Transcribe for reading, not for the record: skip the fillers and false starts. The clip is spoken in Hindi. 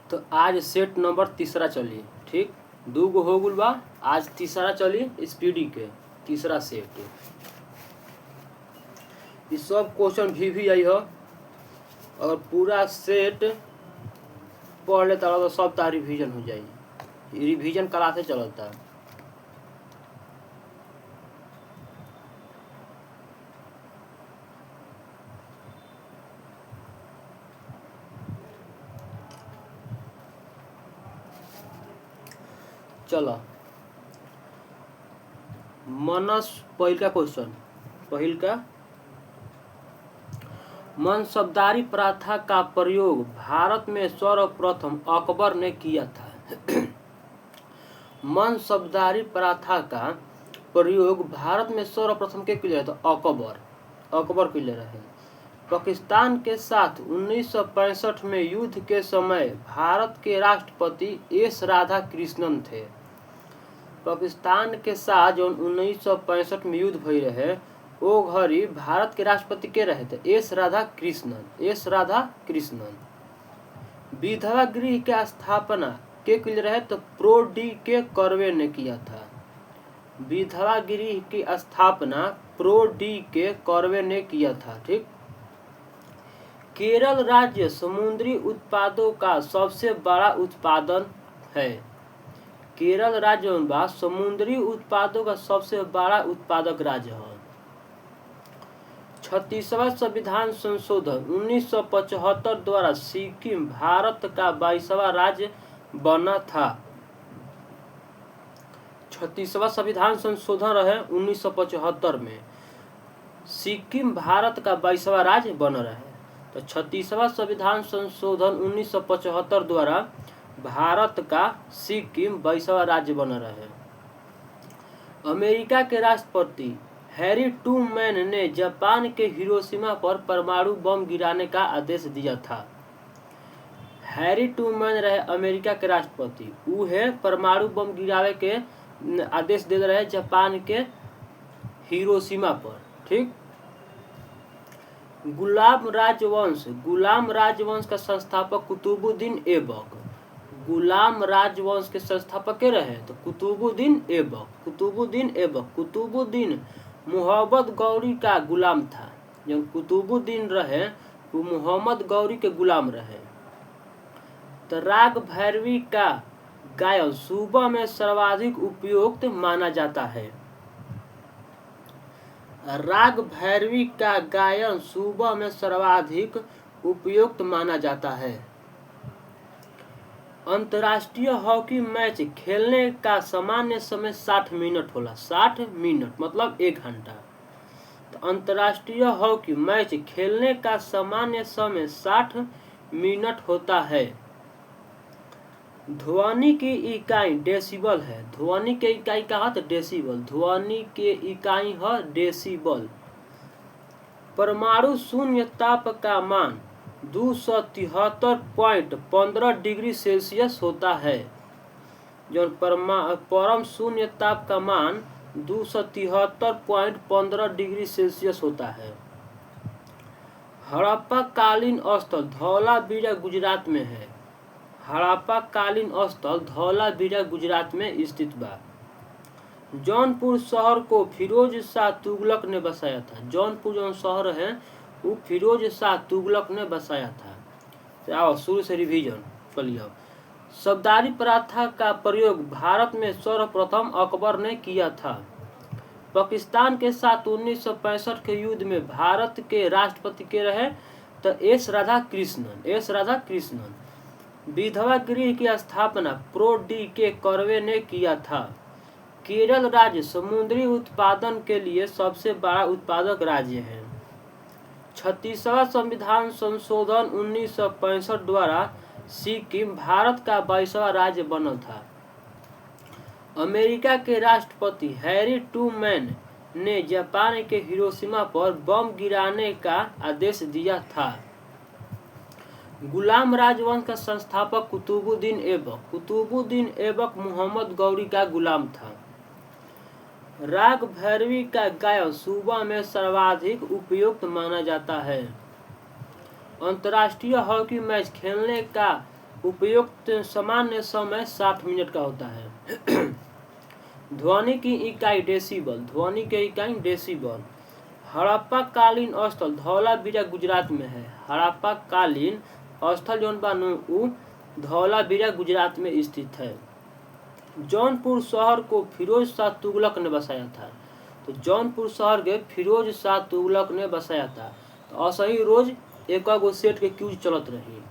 तो आज सेट नंबर तीसरा चली, ठीक, 2 गो हो गल बा, आज तीसरा चली स्पीडी के तीसरा सेट। ये सब क्वेश्चन भी आई हो, अगर पूरा सेट पढ़ लेता तो सब तार रिवीजन हो जाई। रिवीजन क्लास से चलता। चलो मनस पहिल का क्वेश्चन, पहिल का मनसबदारी प्रथा का प्रयोग भारत में सर्वप्रथम अकबर ने किया था। मनसबदारी प्रथा का प्रयोग भारत में सर्वप्रथम के किया था? अकबर के लिए रहे। पाकिस्तान के साथ 1965 में युद्ध के समय भारत के राष्ट्रपति एस राधा कृष्णन थे। पाकिस्तान के साथ जो 1965 में युद्ध भई रहे वो घड़ी भारत के राष्ट्रपति के रहे थे? एस राधा कृष्णन। विधवा गृह की स्थापना के लिए रहे तो प्रो डी के कर्वे ने किया था। विधवा गृह की स्थापना प्रो डी के कर्वे ने किया था, ठीक। केरल राज्य समुद्री उत्पादों का सबसे बड़ा उत्पादन है। केरल राज्य समुद्री उत्पादों का सबसे बड़ा उत्पादक राज्य है। 36वां संविधान संशोधन 1975 द्वारा सिक्किम भारत का 22वां राज्य बना था। 36वां संविधान संशोधन रहे 1975 में, सिक्किम भारत का 22वां राज्य बन रहे। तो 36वां संविधान संशोधन 1975 द्वारा भारत का सिक्किम 22वां राज्य बन रहे। अमेरिका के राष्ट्रपति हैरी ट्रूमैन ने जापान के हिरोशिमा पर परमाणु बम गिराने का आदेश दिया था। हैरी ट्रूमैन रहे अमेरिका के राष्ट्रपति, वो है परमाणु बम गिरावे के आदेश दे रहे जापान के हिरोशिमा पर, ठीक। गुलाम राजवंश का संस्थापक कुतुबुद्दीन ऐबक। गुलाम राजवंश के संस्थापक के रहे तो कुतुबुद्दीन मोहम्मद गौरी का गुलाम था। जब कुतुबुद्दीन रहे वो मोहम्मद गौरी के गुलाम रहे। तो राग भैरवी का गायन सुबह में सर्वाधिक उपयुक्त माना जाता है। राग भैरवी का गायन सुबह में सर्वाधिक उपयुक्त माना जाता है। अंतर्राष्ट्रीय हॉकी मैच खेलने का सामान्य समय 60 मिनट होला। 60 मिनट मतलब 1 घंटा। तो अंतर्राष्ट्रीय हॉकी मैच खेलने का सामान्य समय 60 मिनट होता है। ध्वनि की इकाई डेसिबल है। ध्वनि की इकाई का है तो डेसिबल। ध्वनि के इकाई है डेसिबल। परमाणु शून्य ताप का मान 273.15 डिग्री सेल्सियस होता है। जो परम शून्य ताप का मान 273.15 डिग्री सेल्सियस होता है। हड़प्पा कालीन स्थल धौलावीरा गुजरात में है। हड़प्पा कालीन स्थल धौलावीरा गुजरात में स्थित बा। जौनपुर शहर को फिरोज शाह तुगलक ने बसाया था। जौनपुर जो शहर है वो फिरोज शाह तुगलक ने बसाया था। तो आओ शुरू से रिवीजन कर लिया। सबदारी प्रथा का प्रयोग भारत में सर्वप्रथम अकबर ने किया था। पाकिस्तान के साथ 1965 के युद्ध में भारत के राष्ट्रपति के रहे तो एस राधा कृष्णन। विधवा गृह की स्थापना प्रो डी के कर्वे ने किया था। केरल राज्य समुद्री उत्पादन के लिए सबसे बड़ा उत्पादक राज्य है। 36वां संविधान संशोधन 1965 द्वारा सिक्किम भारत का 22वां राज्य बना था। अमेरिका के राष्ट्रपति हैरी ट्रूमैन ने जापान के हिरोशिमा पर बम गिराने का आदेश दिया था। गुलाम राजवंश का संस्थापक कुतुबुद्दीन ऐबक मोहम्मद गौरी का गुलाम था। राग भैरवी का गायन सुबह में सर्वाधिक उपयुक्त माना जाता है। अंतर्राष्ट्रीय हॉकी मैच खेलने का उपयुक्त सामान्य समय 60 मिनट का होता है। ध्वनि की इकाई डेसीबल, ध्वनि के इकाई डेसीबल। हड़प्पा कालीन स्थल धौलावीरा गुजरात में है। हड़प्पा कालीन स्थल जौन बा उ धौलावीरा गुजरात में स्थित है। जौनपुर शहर को फिरोज शाह तुगलक ने बसाया था। तो जौनपुर शहर के फिरोज शाह तुगलक ने बसाया था। तो असही रोज एक गो सेट के क्यूज चलत रही।